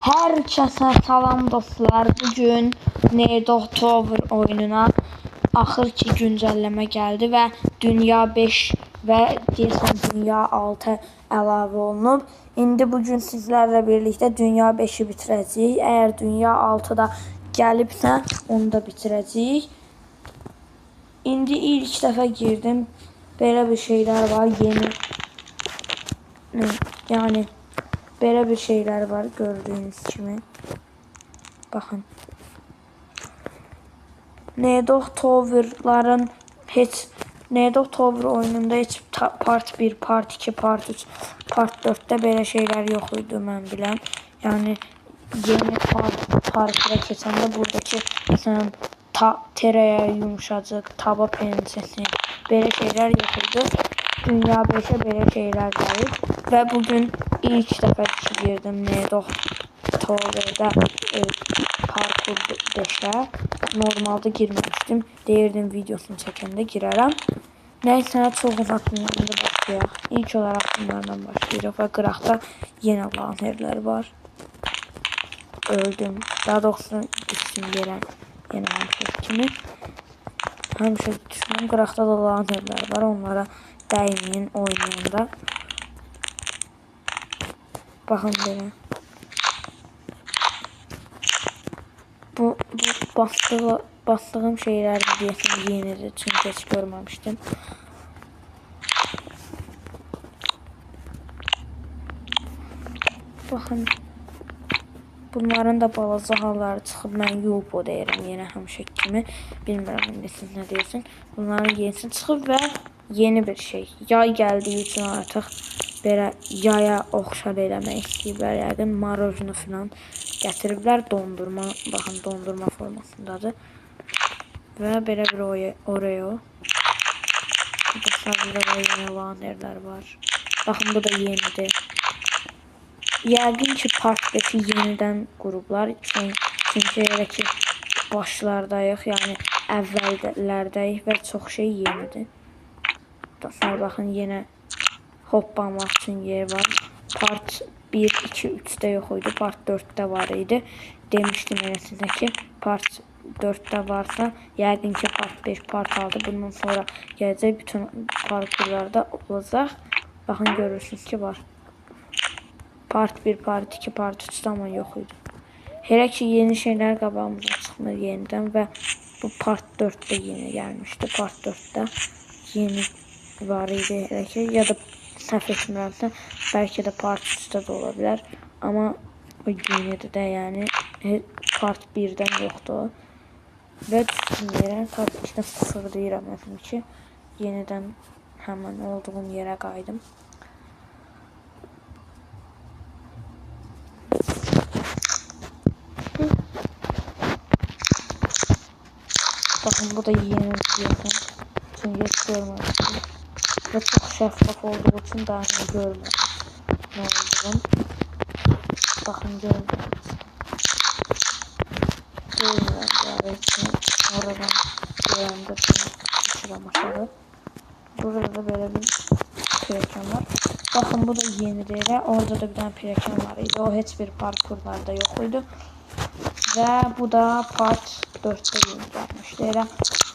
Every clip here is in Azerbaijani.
Herkese salam dostlar. Bugün Nedo Tower oyununa axır ki güncəlleme geldi ve Dünya 5 ve deyəsən Dünya 6 əlavə olunub. İndi bugün sizlerle birlikte Dünya 5'i bitirəcəyik. Eğer Dünya 6 da gəlibsə, onu da bitirəcəyik. İndi ilk dəfə girdim. Belə bir şeyler var, yeni. Yani böyle bir şeyler var gördüğünüz gibi. Bakın. Nedo Tower'ların Nedo Tower oyununda hiç part 1, part 2, part 3, part 4'te böyle şeyler yok idi mən biləm. Yani yeni parkura keçəndə buradaki məsələn tereye yumuşacık, taba pensesi böyle şeyler yok idi. Dünya 5'e böyle şeyler geldi ve bugün ilk defa girdim Nedo Tower'da parkur 5'e. Normalde girmemiştim. Deyirdim videosunu çəkəndə girərəm. Neyse çok uzatmadan başlayaq. İlk olarak bunlardan başlayırıq ve qıraqda yeni lanerlər var. Öldüm. Daha doğrusu düştüm yerə. Yine həmişə kimi. Həmişə düşməm. Qıraqda da lanerlər var. Onlara dəyməyin oynayanda. Bakın belə. Bu bastığım şeyler deyəsən yenidir. Çünkü hiç görmemiştim. Bakın. Bunların da balaca halları çıxıb. Mən Yubo deyirəm yenə həmişə kimi. Bilmirəm indi siz nə deyirsin. Bunların yenisi çıxıb və yeni bir şey. Yay gəldiyi üçün artıq belə yaya oxşar eləmək istəyiblər. Yəqin marojnu falan gətiriblər. Dondurma, baxın dondurma formasındadır. Və belə bir Oreo. Burada da yeni lanerlər var. Baxın bu da yenidir. Yəqin ki part 5'i yenidən qurublar. Çünki elə ki başlardayıq, yəni əvvəllərdəyik və çox şey yenidir. Dostlar baxın yenə hoppanmaq üçün yer var. Part 1, 2, 3'te yok idi. Part 4'te var idi. Demiştim elə sizə ki part 4'te varsa yəqin ki part 5, part 6 bundan sonra gələcək bütün parkurlarda olacaq. Baxın görürsünüz ki var. Part 1, part 2, part 3'te ama yok idi. Hele ki yeni şeyler qabağımıza çıxmır yeniden ve bu part 4'te yeni gelmişti. Part 4'te yeni var idi hele ki ya da səhv etmirəmsə belki de part 3'te de olabilir. Ama o yenidir de yani part 1'den yoktu o. Ve düştüm yerə part 2'də sıfır deyirəm məsələn ki yeniden hemen olduğum yerə qaydım. Bakın bu da yeni diyorsun. Çünkü hiç görmemiştim. Ve çok şeffaf olduğu için daha önce görmedim. Ne olduğunu. Bakın görmedim. Görmüyorum ya. Oradan görende sıçram aşağı. Burada da böyle bir pireken var. Bakın bu da yeni değil. Orada da bir tane pireken var idi. O hiçbir parkurlarda yok idi. Ve bu da part 4'te yeni gelmişti. Elə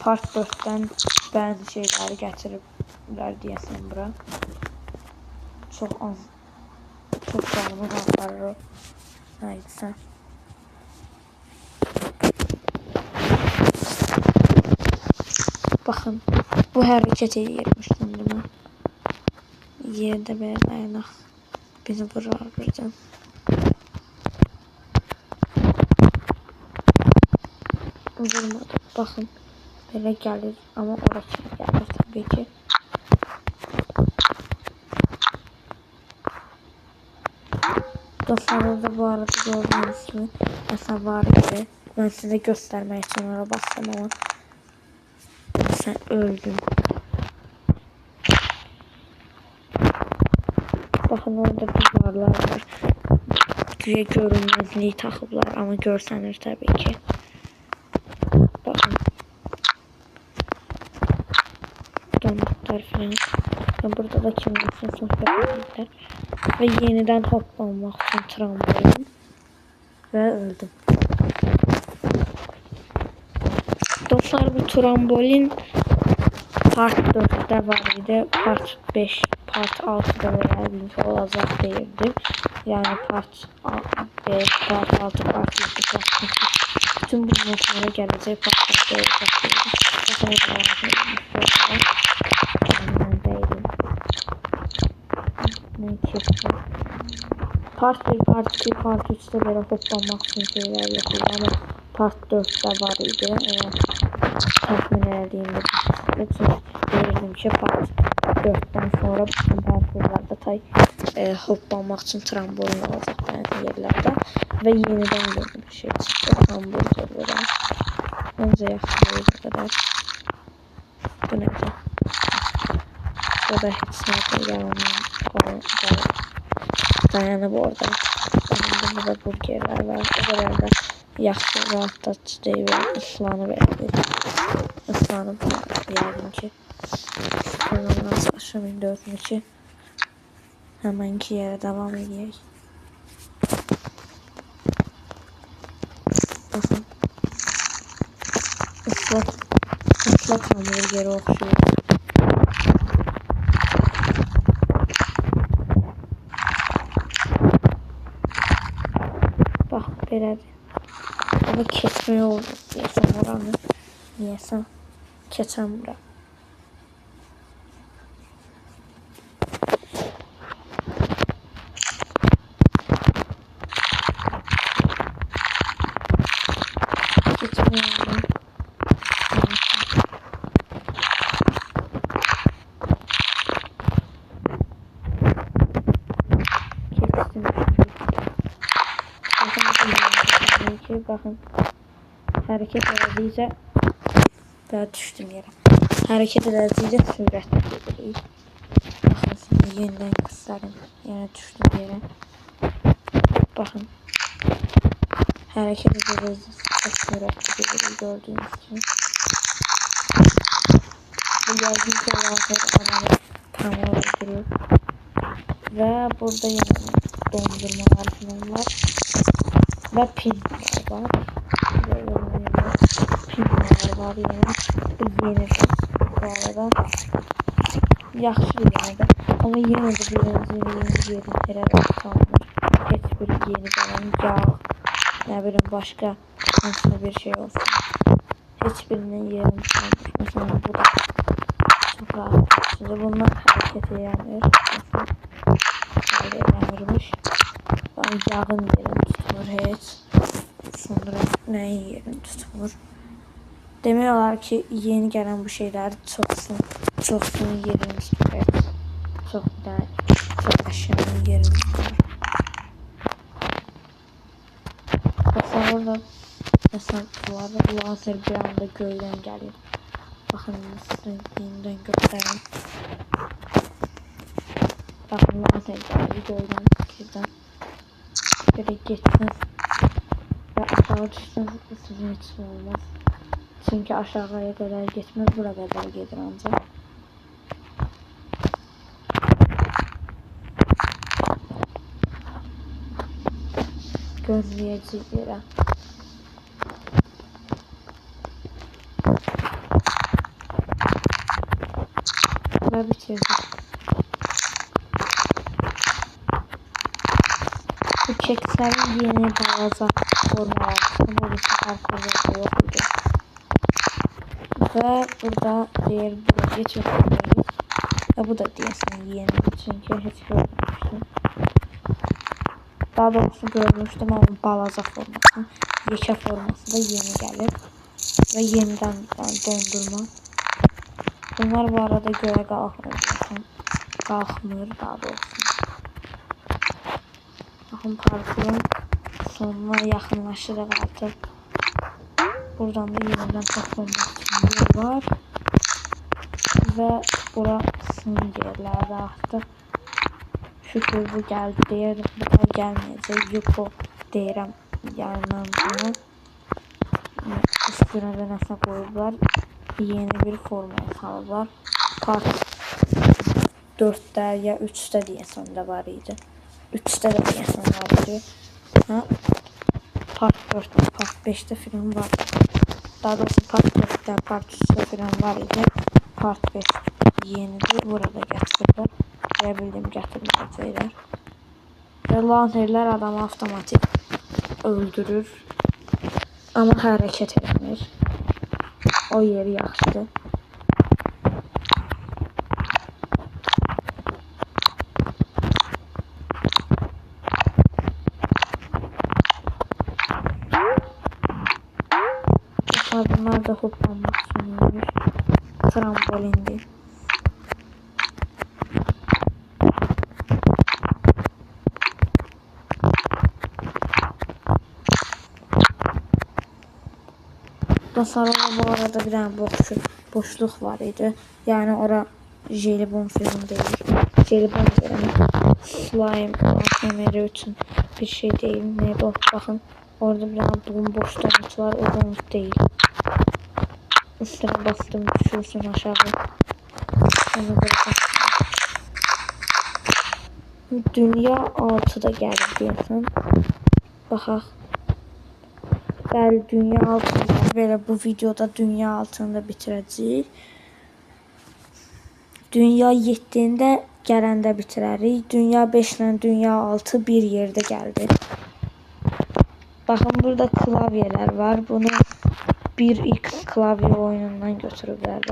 part 4'ten bəzi şeyləri gətiriblər deyəsən bura. Çox canlı qalları. Nəysə. Baxın. Bu hərəkət edirmiş şimdi mən. Yerdə belə dayanaq. Beni vurar birdən. Vurmadı. Bakın. Böyle gelir ama orası gelir tabii ki. Dostlarınızda bu arada gördüğünüz gibi mesela var idi. Ben size göstermek için ona bastım ama sen öldün. Bakın orada duvarlar var. Kutuya görünmezliği takıblar ama görsənir tabii ki. Bakın. Donutlar falan. Burada da kimliksin sohbet edildiler. Ve yeniden hoplanmak için trambolin. ve öldüm. Dostlar, bu trambolin part 4'te var idi. Part 5, part 6'da veya linki olacak değildi. Yani part 5, part 6, part 7, part 8. Bütün bundan sonra gelecek partlarda olacak değildi. Ben değilim. Ne kesin. Part 1, part 2, part 3'te böyle hoplanmak için şeyler yapıldı ama part 4'te var idi. Tahmin edildiğimde bilirdim ki part 4'ten sonra bütün parkurlarda hoplanmak için trambolin olacak bazı yerlerde ve yeniden yeni bir şey çıktı. Hamburger'dan. Önce yaxşı bu kadar. Bu nedir? Bu da hiç nerede yanından dayanıb orada. Burada burgerler var. O kadar da yaxşı rahatlatıcı değil ve ıslanıb ıslanıb deyərdim ki. Ondan sonra 4-2 həmənki yerə devam edək. Baxın. Islak hamburgeri oxşuyur. Bax, belədir. Ama kesmeye oldu. Yesem oranı. Yesem. Keçem bura. Geçmeye oldu. Kestim. Bakın. Hareket edildiyse daha düştüm yere. Hareket edildiyse sürətlə gedirik. Baxın, şimdi yeniden göstərim. Yenə düştüm yere. Bakın. Hareket edildiyse çok sürətlə gedirik gördüğünüz gibi. Bu gördüğünüz adamı tam öldürüyor. Ve burada yine dondurmalar falan var. Ve pinler var. Pinler var yine. Bu yeni de bu arada. Yaxşı yine de. Ama yine de birinci yerin terörü kalmış. Hiçbir yeni gelen yağ. Ne bileyim başka nasıl bir şey olsun. Hiçbirinin yerini kalmış. Mesela bu da çok rahat. Şimdi bunlar hareket edenler. Böyle eğlenirmiş. Ben yağın yerini tutmur hiç. Sonra neyin yerini tutmur. Demiyorlar ki yeni gelen bu şeyler çoksun yerini tutuyor. Çok aşağının yerini tutuyor. Mesela orada mesela bu lazer bir anda gölden geliyor. Bakın size yeniden göstereyim. Bakın lazer geliyor gölden fikirden. Direkt geçsin. Ve aşağı düşsün sizin için olmaz. Çünkü aşağıya kadar geçmez, buraya kadar gelir ancak. Gözleyici yere. Ve bitirdik. Bu kekslerin yeni balaza formu aldım. Bu parkurda yok idi. Ve burada diğer buraya geçiyoruz. Ve bu da diyesin yeni çünkü hiç görmemiştim. Daha doğrusu görmüştüm ama balaza forması. Yekə forması da yeni gelir. Ve yeniden dondurma. Bunlar bu arada göğe kalkmıyor. Kalkmıyor daha doğrusu. Bakın parkurun sonuna yakınlaşırıq artık. Buradan da yeniden toplamak için yer var. Ve burası yerlerde artık. Şükür bu geldi deyirəm. Bu da gəlməyəcək. Yuko deyirəm. Yarından bunu. Üstüne de nəsə qoyublar. Yeni bir formaya salıblar. Part 4'də ya 3'də deyəsən də var idi. 3'də də deyəsən var idi. Ha? part 4'te, part 5'te falan var. Daha doğrusu part 4'te, part 3'te falan var idi. Part 5 yenidir. Burada gətirirlər. Deyə bildim, gətirməyəcəklər. Və lanterlər adamı avtomatik öldürür. Amma hərəkət etmir. O yeri yaxşıdır. Bunlar da hoplanmak için trambolindi. Dostlar, bu arada bir tane boşluk var idi. Yani ora jelibon falan değil. Jelibon yani slime ASMR için bir şey değil. Ne bu? Bakın orada bir tane bomboş donut var. O donut değil. Üstüne bastım düşürsün aşağı. Ona göre dünya 6'da geldi diyorsun. Baxaq. Bəli, dünya 6'da. Belə bu videoda dünya 6'ını da bitirəcəyik. Dünya 7'də gələndə bitirərik. Dünya 5 ilə dünya 6 bir yerdə gəldi. Baxın, burada klavyeler var. Bunu 1x klavye oyunundan götürüblər.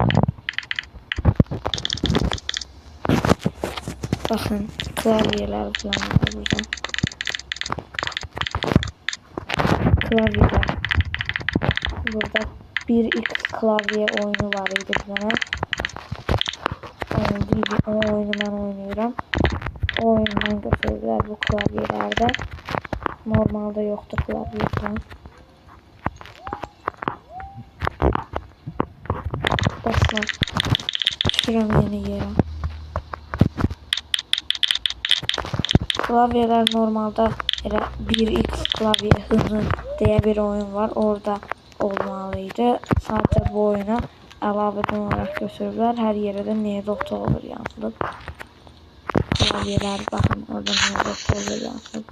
Bakın klavyeler falan var burada. Klavyeler. Burada 1x klavye oyunu var idi bir tane. O oyunu ben oynuyorum. O oyundan götürürler bu klavyelerde. Normalde yoktu klavye falan. Dostlar, düşürəm yeni yere. Klavyeler normalde 1x klavye hızı diye bir oyun var. Orada olmalıydı. Sadece bu oyuna əlavədən olarak götürürlər. Her yere de Neodoto olur yansılıb. Klavyeler bakın orada Neodoto olur yansılıb.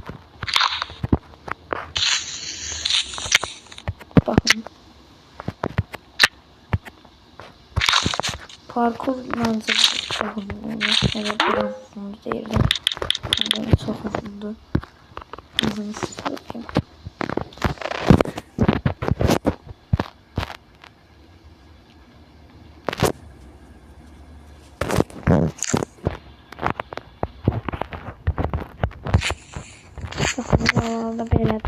Bakın. Parkur bence çok uzun olur. Evet, biraz uzun değildi. Yani çok uzundu. Uzun istiyorum. Bakın buralarda böyle.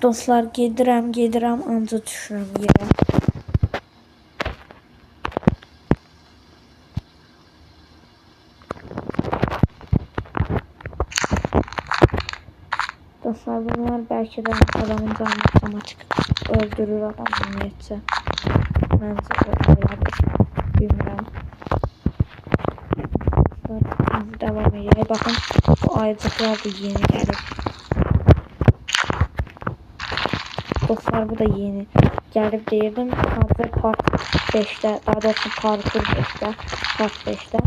Dostlar, gedirəm anca düşürəm yerə. Dostlar, bunlar belki de adamın canını otomatik öldürür adamın niyetse. Bence öldürür. Bilmirəm. Dostlar, devam edelim. Bakın bu ayıcıklar da yeni gelip. Dostlar, bu da yeni gelip deyirdim. Sadece part 5'te, daha doğrusu parkur 5'te, part 5'te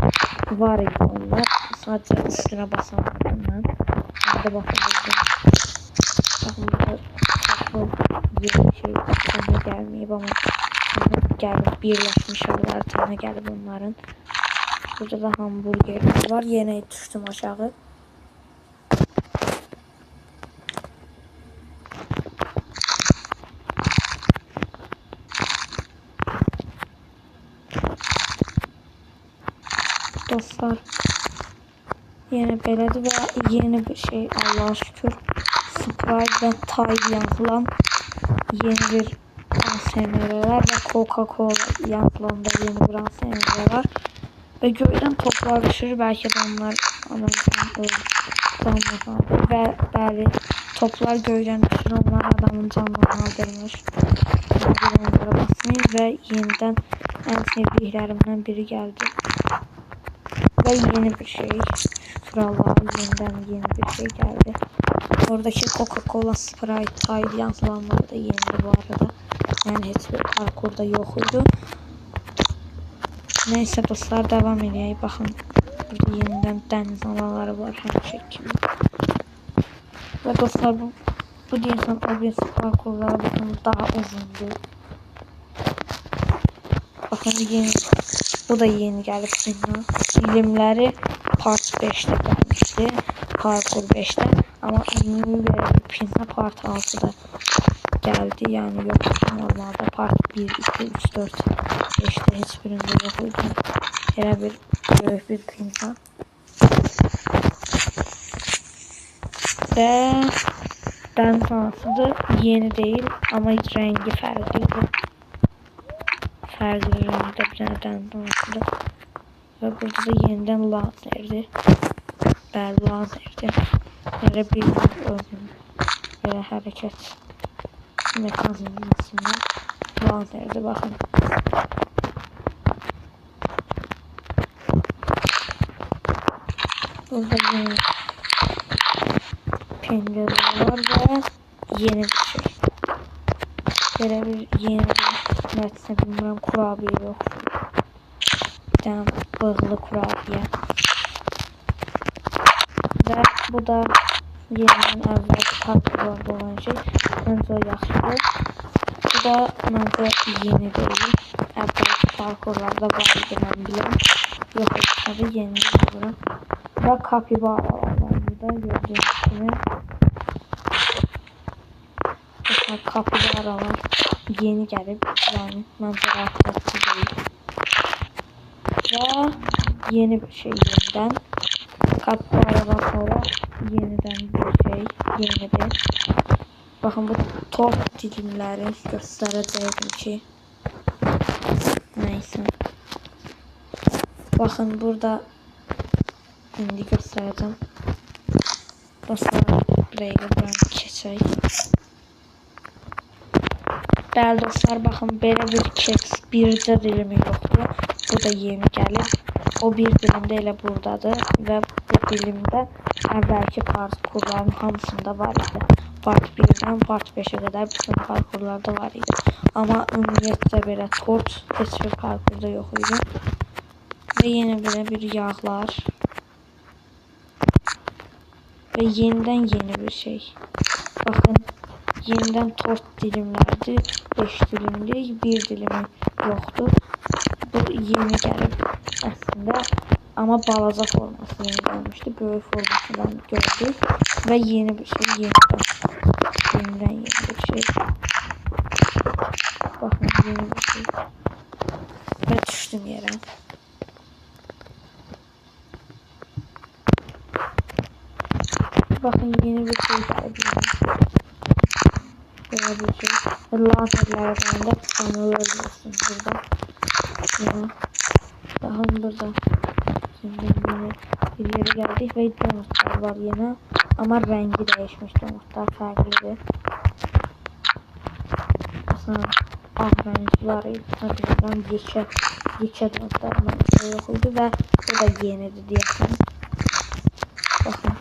var idi onlar. Sadece üstüne basamadım ben. Burada bakabilirim. Bakın burada yeni şey aslında gelmeyip ama gelip birleşmiş haritasına gelip onların. Burada da hamburgerler var. Yine düştüm aşağı. Dostlar, yeni belədir və yeni bir şey, Allah'a şükür, Sprite ve Tide yazılan yeni bir ASMR'ler ve Coca-Cola yazılan da yeni bir ASMR var. Ve göyden toplar düşürür, belki de onlar adamın canını kaldırır ve bəli, toplar göyden düşürür, onlar adamın canını kaldırmış. Onlara basmayın ve yeniden en sevdiklerimden biri geldi. Ve yeni bir şey. Şükür Allah'a, yeniden yeni bir şey geldi. Oradaki Coca-Cola, Sprite, Tide yazılanlar da yeni bu arada. yani heç bir parkurda yox idi. Neyse dostlar, devam edək. Baxın, burada yenidən dəniz anaları var həmişə kimi. Və dostlar, bu deyəsən OBS parkurlara baxın daha uzundur. Bakın bu da yeni gəlib bundan. Bilimləri part 5'te gəlmişdi. Parkur 5'te. Ama ünlü verib Pinsa part 6'da gəldi. Yəni yox, normalde part 1, 2, 3, 4, 5'te heç birində yox idi. Elə bir böyük bir Pinsa. Və dəniz anasıdır. Yeni değil ama rengi fərqlidir. Fərqli rəngdə bir dənə dəniz anasıdır. Və burada da yenidən lazerdir. Bəli, lazerdir. Belə bir özün belə hərəkət mekanizməsindən lazerdir. Baxın. Burada yeni pencereler var və yeni bir şey. Belə bir yeni bir nəticə bilmirəm, kurabiyə yoxdur. Bir dənə bığlı kurabiyə. Və bu da yenidən əvvəl parkurlarda olan şey. Məncə o yaxşıdır. Bu da məncə yeni deyil. Əvvəlki parkurlarda var idi, mən biləm. Yox, tabi yenidir bura. Və kapibaralar var burada, gördüyünüz kimi. Mesela kapibaralar yeni gəlib, yəni məncə rahatlatıcı deyil. Və yeni bir şey yenidən. Kapibaradan sonra yenidən bir şey yenidir. Baxın, bu tort dilimləri göstərəcəyim ki. Neyse. Baxın, burada indi göstərəcəm. Dostlar, buraya buranı keçək. Bəli dostlar, baxın, belə bir keks bircə dilimi yoxdur. Bu da yeni gəlib. O bir dilimdə elə buradadır və bu dilimdə əvvəlki parkurların hamısında var idi. Part 1'dən part 5'e qədər bütün parkurlarda var idi. Amma ümumiyyətlə belə tort heç bir parkurda yox idi. Və yenə belə bir yağlar. Və yenidən yeni bir şey. Baxın, yenidən tort dilimlərdir. 5 dilimlik, 1 dilimi yoxdur. Bu yeni gəlib əslində, amma balaca forması yeni gəlmişdi. Böyük formasından gördük və yeni bir şey, yenidən yeni bir şey. Baxın, yeni bir şey. Və düşdüm yerə. Baxın, yeni bir şey gəlib. Böyle bir şey. Lazerlərə qalanda canlı ölmüyorsun burada. Ya. Daha burada. Şimdi yeni bir yere geldik ve donutlar var yine. Ama rengi değişmiş, donutlar farklıdır. Aslında ağ rengi var idi. Sanırım yekə donutlar yok idi ve bu da yenidir diyesen. Bakın.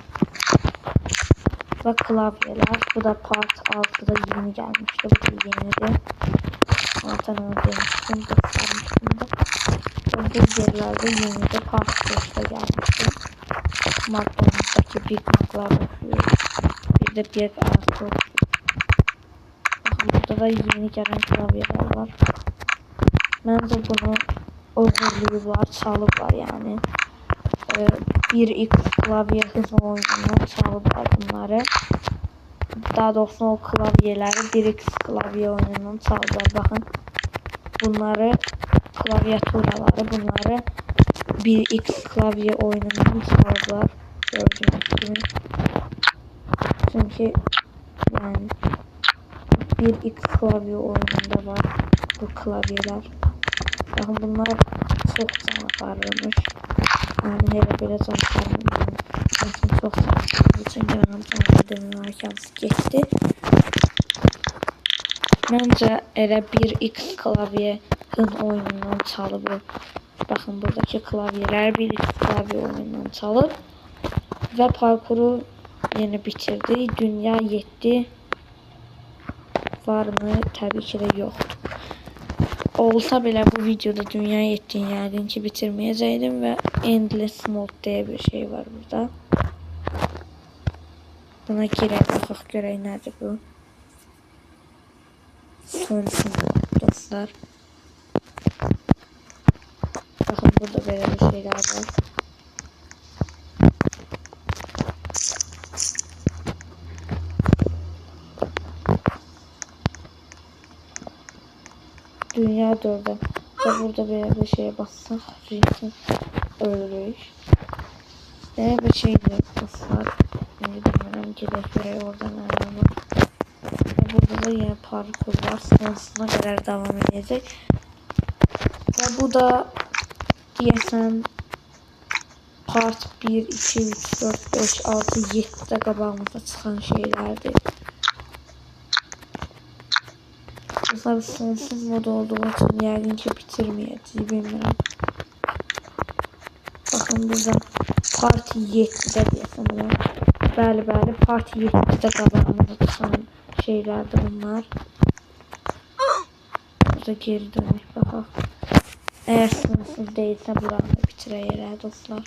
Ve klavyeler. Bu da part 6'da yeni gelmişti. Bu da yenidir. Zaten onu demiştim. Göstermiştim de. Bu yerlerde yeni de part 5'te gelmişti. McDonald's'daki Big Mac'lar okuyor. Bir de Big Arası okuyor. Bakın burada da yeni gelen klavyeler var. Bence bunu overluyular, çalıblar yani. 1x klavye hızlı oyunundan çalıblar bunları. Daha doğrusu o klavyeleri 1x klavye oyunundan çalıblar. Bakın bunları klavyaturaları bunları 1x klavye oyunundan çalıblar. Gördüğünüz gibi. Çünkü yani 1x klavye oyununda var bu klavyeler. Bakın bunlar çok can aparırmış. Yani hele böyle can aparırmış. Çünkü çok can aparırmış. Çünkü benim canlı demirlerken geçti. Bence elə 1x klavyenin oyunundan çalıb. Bakın buradaki klavyeler 1x klavye oyunundan çalıb. Ve parkuru yeni bitirdi. Dünya 7 var mı? Tabii ki de yoktu. Olsa bile bu videoda dünya yettiğini yəqin ki bitirməyəcəkdim və Endless Mode diye bir şey var burada. Buna girək, baxaq görək nədir bu. Sonsuz dostlar. Bakın burada böyle bir şeyler var. Dünya dördü. Ve burada böyle bir şeye bassak Rick'i öldürür. Böyle bir şey de dostlar. Şimdi bilmiyorum ki de oradan ayrılmak. Ve burada da yine parkur var. Sonsuna kadar devam edecek. Ve bu da diyesen part 1, 2, 3, 4, 5, 6, 7'de qabağımıza çıxan şeylerdir. Mesela sonsuz mod olduğu için yəqin ki bitirməyəcəyik, bilmirəm. Bakın burada part 7'de diyesen buna. Bəli, part 7'de qabağımıza çıxan şeylerdir bunlar. Burada geri dönək, baxaq. Eğer sonsuz değilse buranı da bitirəyirək dostlar.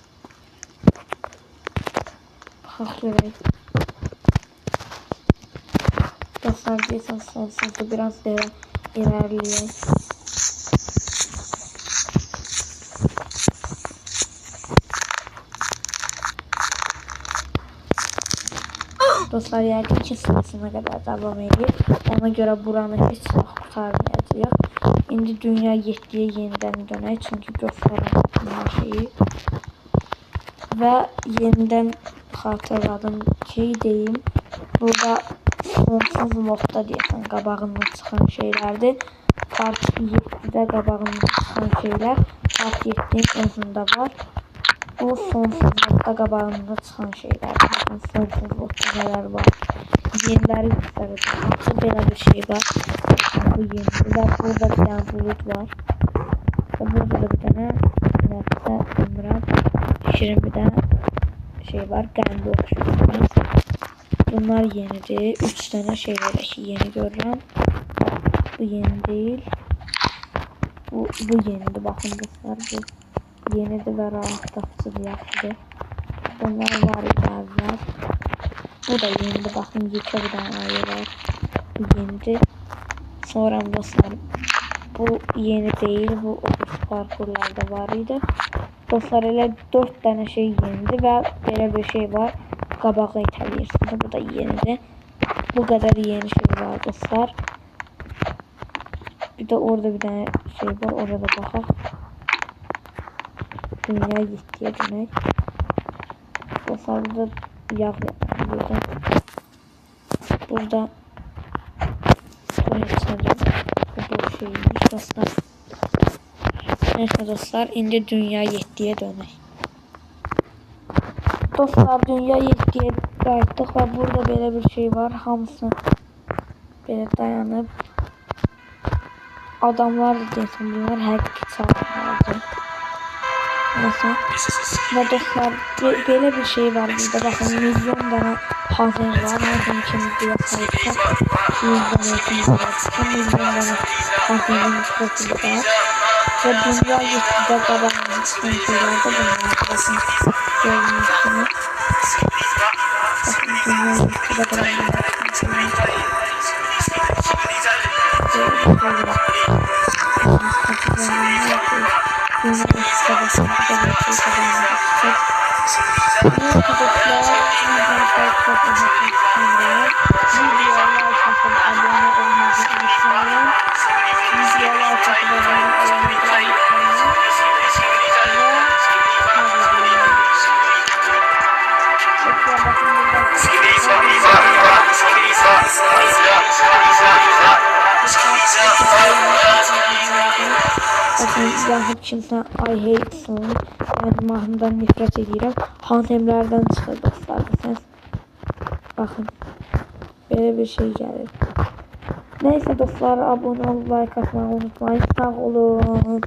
Baxaq görək. Dostlar deyəsən sonsuzda biraz belə ilerləyək. Dostlar yəqin ki sonsuna kadar devam edir. Ona göre buranı heç vaxt qurtarmayacaq. İndi dünya 7'ye yeniden dönək çünki göstərəm şeyi. Və yeniden xatırladım ki deyim. Burada sonsuz modda deyəsən qabağından çıxan şeylerdir. Part 7'de qabağından çıxan şeyler part 7'nin özündə var. Bu sonsuz modda qabağında çıxan şeylerdir. Bakın sonsuz modda nələr var. Yeniləri göstərir. Bakın belə bir şey var. Bu yeniler. Burada bir tane bulut var. Ve burada da bir tane nefse ömrem. Şirin bir tane şey var. Qəndi okşuyorsunuz. Bunlar yenidir. 3 tane şey var ki yeni görürəm. Bu yeni değil. Bu yenidir. Bakın dostlar bu yenidir ve rahatlatıcı yaxşıdır. Bunlar var bazılar. Bu da yenidir. Bakın yekə bir tane ayı var. Bu yenidir. Sonra dostlar bu yeni değil. Bu otuz parkurlarda var idi. Dostlar elə 4 tane şey yenidir ve belə bir şey var. Qabağa itəliyirsiniz. Bu da yenidir. Bu kadar yeni şey var dostlar. Bir de orada bir tane şey var. Orada baxaq. Dünya 7'ye dönək. Dostlar burada yağ yapar. Burada bu şeymiş dostlar. Neyse dostlar indi dünya 7'ye dönək. Dostlar dünya 7'ye qayıtdıq və burada belə bir şey var. Hamısı belə dayanıb. Adamlar da deyəsən bunlar həqiqi çağırlardı. Neyse. Və dostlar belə bir şey var burada. Baxın milyon dənə hazır var. Nəzim kimi deyə sayıqsa 100 dənə kimi var. milyon dənə hazırın profili var. Ve dünya 7'de qabağında çıxan şeylerde bunlar. Bakın gördüğünüz gibi. Bakın dünya 7'de qabağında çıxan şeyler. Yazıb kimsə I hate song, yəni mahnıdan nifrət edirəm. Hantemlərdən çıxır dostlar səs. Baxın. Belə bir şey gəlir. Neyse dostlar abone olmayı, like atmayı unutmayın. Sağ olun.